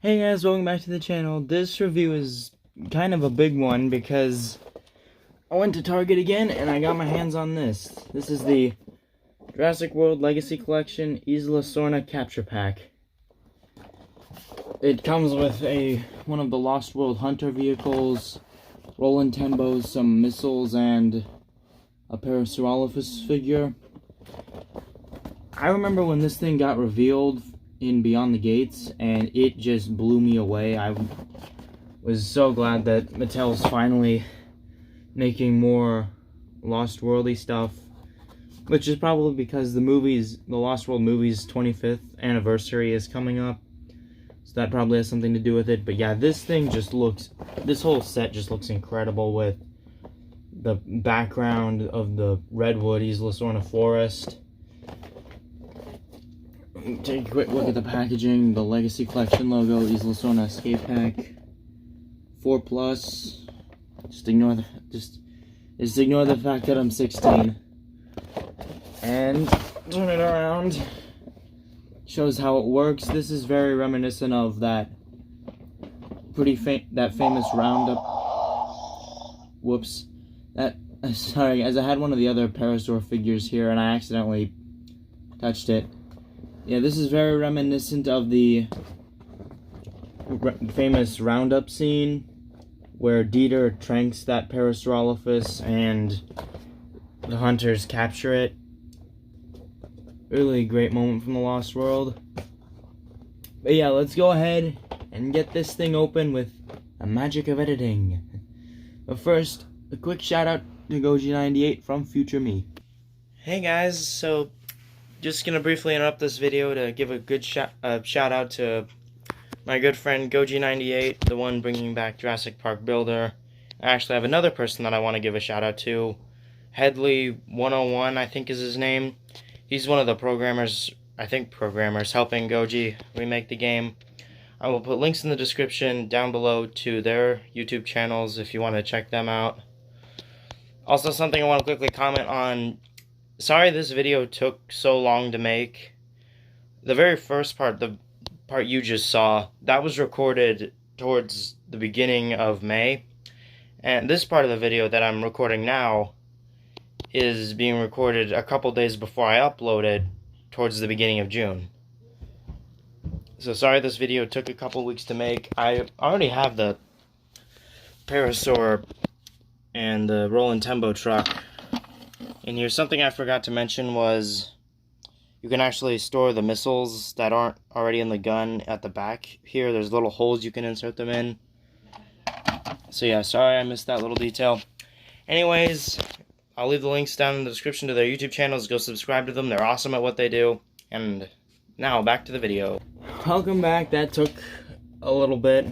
Hey guys, welcome back to the channel. This review is kind of a big one because I went to Target again and I got my hands on this. This is the Jurassic World Legacy Collection Isla Sorna Capture Pack. It comes with one of the Lost World Hunter vehicles, Roland Tembos, some missiles, and a Parasaurolophus figure. I remember when this thing got revealed in Beyond the Gates, and it just blew me away. I was so glad that Mattel's finally making more Lost Worldy stuff, which is probably because the Lost World movies' 25th anniversary is coming up, so that probably has something to do with it. But yeah, this whole set just looks incredible with the background of the redwood Isla Sorna forest. Take a quick look at the packaging. The Legacy Collection logo, Isla Sorna Escape Pack, 4+. Just ignore the fact that I'm 16. And turn it around. Shows how it works. This is very reminiscent of that famous roundup. Whoops. Sorry guys, I had one of the other Parasaur figures here and I accidentally touched it. Yeah, this is very reminiscent of the famous roundup scene where Dieter tranks that Parasaurolophus and the hunters capture it. Really great moment from the Lost World. But yeah, let's go ahead and get this thing open with the magic of editing. But first, a quick shout out to Goji98 from Future Me. Hey guys, so just gonna briefly interrupt this video to give a good shout out to my good friend Goji98, the one bringing back Jurassic Park Builder. I actually have another person that I want to give a shout out to. Headley101, I think is his name. He's one of the programmers helping Goji remake the game. I will put links in the description down below to their YouTube channels if you want to check them out. Also, something I want to quickly comment on. Sorry this video took so long to make. The very first part, the part you just saw, that was recorded towards the beginning of May. And this part of the video that I'm recording now is being recorded a couple days before I upload it towards the beginning of June. So sorry this video took a couple weeks to make. I already have the Parasaur and the Roland Tembo truck. And here's something I forgot to mention was you can actually store the missiles that aren't already in the gun at the back here. There's little holes you can insert them in. So yeah, sorry I missed that little detail. Anyways, I'll leave the links down in the description to their YouTube channels. Go subscribe to them. They're awesome at what they do. And now back to the video. Welcome back. That took a little bit.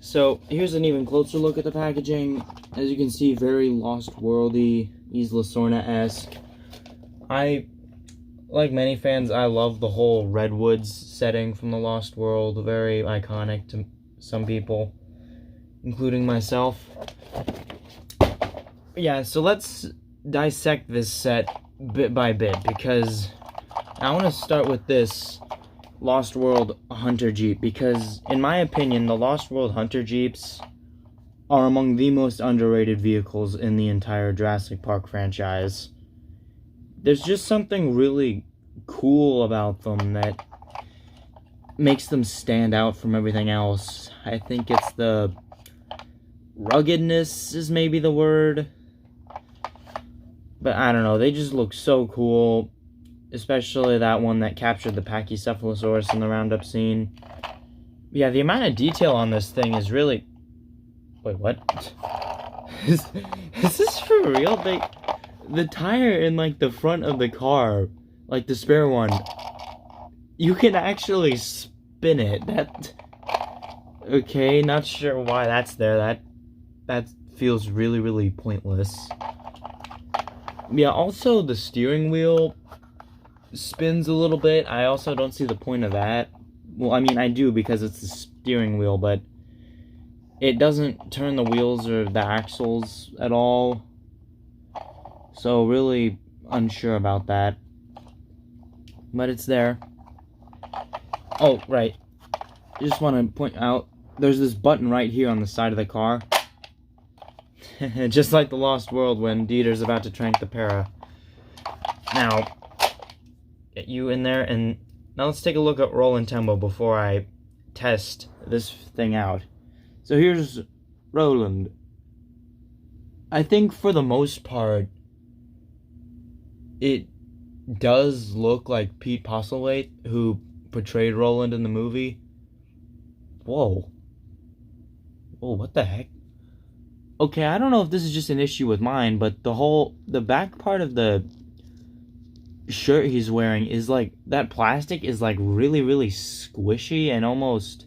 So here's an even closer look at the packaging. As you can see, very Lost Worldy, Isla Sorna-esque. Like many fans, I love the whole redwoods setting from the Lost World. Very iconic to some people, including myself. Yeah, so let's dissect this set bit by bit, because I want to start with this Lost World Hunter Jeep, because in my opinion, the Lost World Hunter Jeeps are among the most underrated vehicles in the entire Jurassic Park franchise. There's just something really cool about them that makes them stand out from everything else. I think it's the ruggedness is maybe the word. But I don't know, they just look so cool. Especially that one that captured the Pachycephalosaurus in the roundup scene. Yeah, the amount of detail on this thing is really... Wait, what? Is this for real? The tire in, like, the front of the car, like the spare one, you can actually spin it. Okay, not sure why that's there. That feels really, really pointless. Yeah, also the steering wheel spins a little bit. I also don't see the point of that. Well, I mean, I do because it's the steering wheel, but it doesn't turn the wheels or the axles at all. So really unsure about that. But it's there. Oh, right. just want to point out, there's this button right here on the side of the car. Just like the Lost World when Dieter's about to trank the para. Now, get you in there, and now let's take a look at Roland Tembo before I test this thing out. So here's Roland. I think for the most part, it does look like Pete Postlethwaite, who portrayed Roland in the movie. Whoa. Whoa, what the heck? Okay, I don't know if this is just an issue with mine, but the back part of the shirt he's wearing is like, that plastic is like really, really squishy and almost,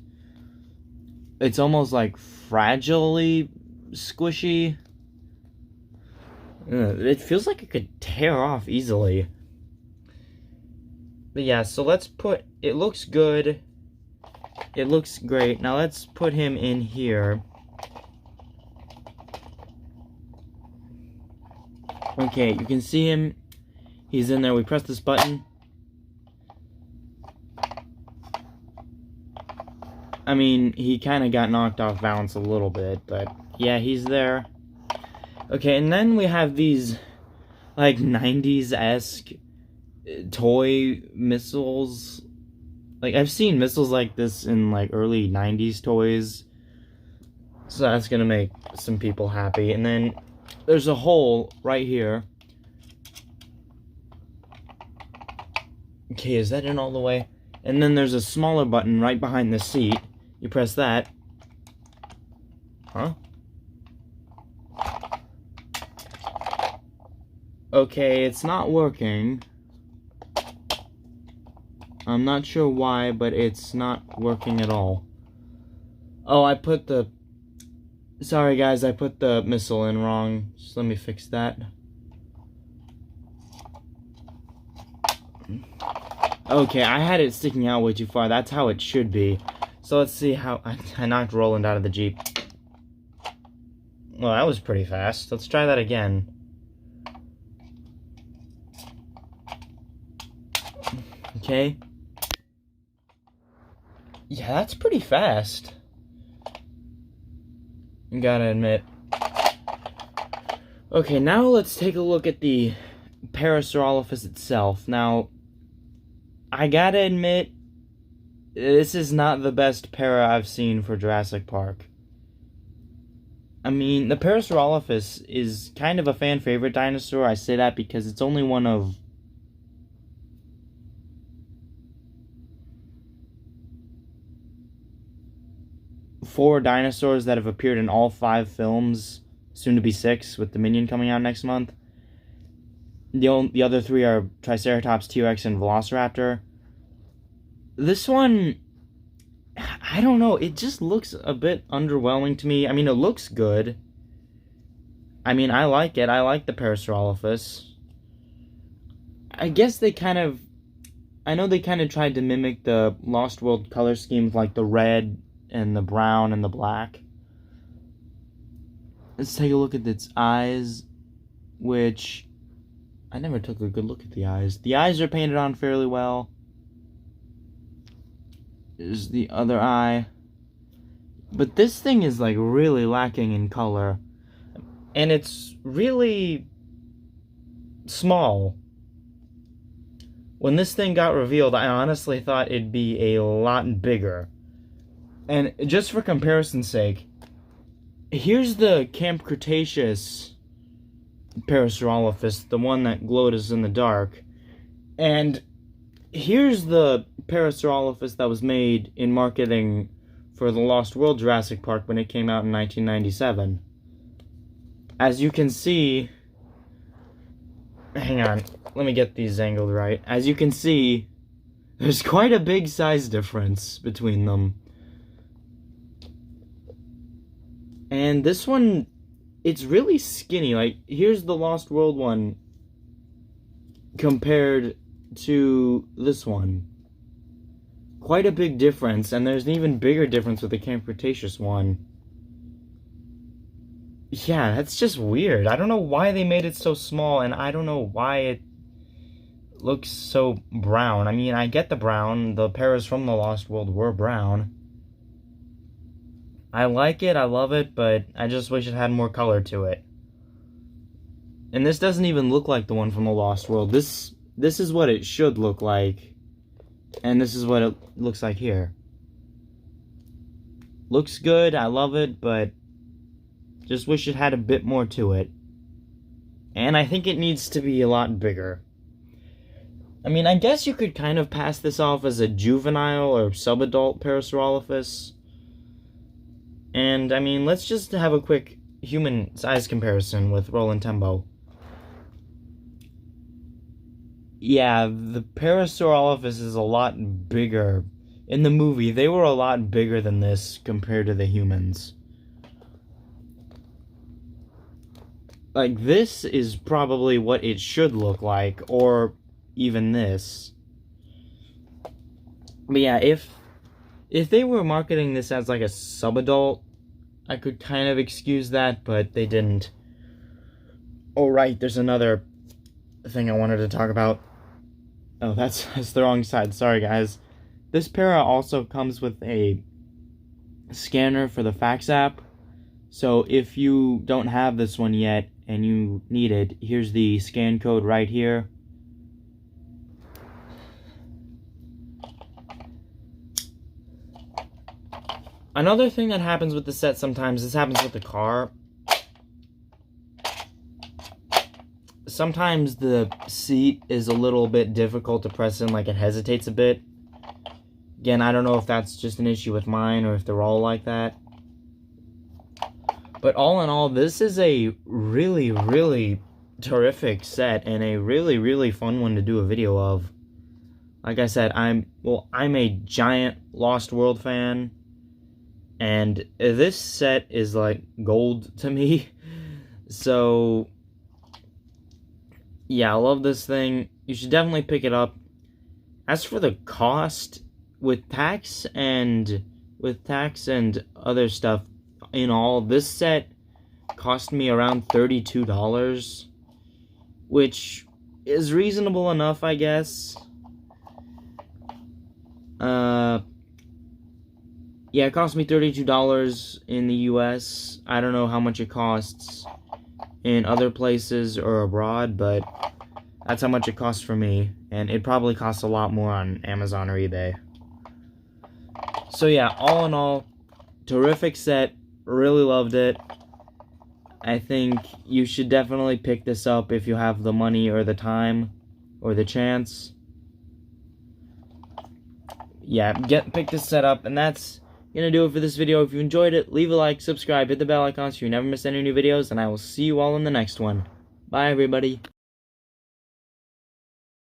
it's almost like fragilely squishy. It feels like it could tear off easily. But yeah, so let's put, it looks good. It looks great. Now let's put him in here. Okay, you can see him. He's in there. We press this button. I mean, he kind of got knocked off balance a little bit, but yeah, he's there. Okay, and then we have these, like, 90s-esque toy missiles. Like, I've seen missiles like this in, like, early 90s toys. So that's gonna make some people happy. And then there's a hole right here. Okay, is that in all the way? And then there's a smaller button right behind the seat. You press that. Huh? Okay, it's not working. I'm not sure why, but it's not working at all. Oh, I put the... Sorry guys, I put the missile in wrong. Just let me fix that. Okay, I had it sticking out way too far. That's how it should be. So let's see how... I knocked Roland out of the Jeep. Well, that was pretty fast. Let's try that again. Okay. Yeah, that's pretty fast. You gotta admit. Okay, now let's take a look at the Parasaurolophus itself. Now, I gotta admit, this is not the best para I've seen for Jurassic Park. I mean, the Parasaurolophus is kind of a fan favorite dinosaur. I say that because it's only one of 4 dinosaurs that have appeared in all 5 films, soon to be 6 with Dominion coming out next month. The other 3 are Triceratops, T-Rex, and Velociraptor. This one, I don't know, it just looks a bit underwhelming to me. I mean, it looks good. I mean, I like it. I like the Parasaurolophus. I guess they kind of... I know they kind of tried to mimic the Lost World color scheme of like the red and the brown and the black. Let's take a look at its eyes, which I never took a good look at the eyes. The eyes are painted on fairly well. There's the other eye. But this thing is like really lacking in color. And it's really small. When this thing got revealed, I honestly thought it'd be a lot bigger. And just for comparison's sake, here's the Camp Cretaceous Parasaurolophus, the one that glowed us in the dark. And here's the Parasaurolophus that was made in marketing for the Lost World Jurassic Park when it came out in 1997. As you can see... Hang on, let me get these angled right. As you can see, there's quite a big size difference between them. And this one, it's really skinny. Like, here's the Lost World one compared to this one. Quite a big difference, and there's an even bigger difference with the Camp Cretaceous one. Yeah, that's just weird. I don't know why they made it so small, and I don't know why it looks so brown. I mean, I get the brown. The paras from the Lost World were brown. I like it, I love it, but I just wish it had more color to it. And this doesn't even look like the one from the Lost World. This is what it should look like. And this is what it looks like here. Looks good, I love it, but just wish it had a bit more to it. And I think it needs to be a lot bigger. I mean, I guess you could kind of pass this off as a juvenile or subadult Parasaurolophus. And, I mean, let's just have a quick human size comparison with Roland Tembo. Yeah, the Parasaurolophus is a lot bigger. In the movie, they were a lot bigger than this compared to the humans. Like, this is probably what it should look like, or even this. But yeah, if they were marketing this as like a subadult, I could kind of excuse that, but they didn't. Oh right, there's another thing I wanted to talk about. Oh, that's the wrong side. Sorry guys. This para also comes with a scanner for the fax app. So if you don't have this one yet and you need it, here's the scan code right here. Another thing that happens with the set sometimes, this happens with the car. Sometimes the seat is a little bit difficult to press in, like it hesitates a bit. Again, I don't know if that's just an issue with mine or if they're all like that. But all in all, this is a really, really terrific set and a really, really fun one to do a video of. Like I said, I'm a giant Lost World fan. And this set is like gold to me. So, yeah, I love this thing. You should definitely pick it up. As for the cost, with tax and other stuff in all, this set cost me around $32, which is reasonable enough, I guess. Yeah, it cost me $32 in the US. I don't know how much it costs in other places or abroad, but that's how much it costs for me. And it probably costs a lot more on Amazon or eBay. So yeah, all in all, terrific set. Really loved it. I think you should definitely pick this up if you have the money or the time or the chance. Yeah, pick this set up, and that's gonna do it for this video. If you enjoyed it, leave a like, subscribe, hit the bell icon so you never miss any new videos, and I will see you all in the next one. Bye, everybody.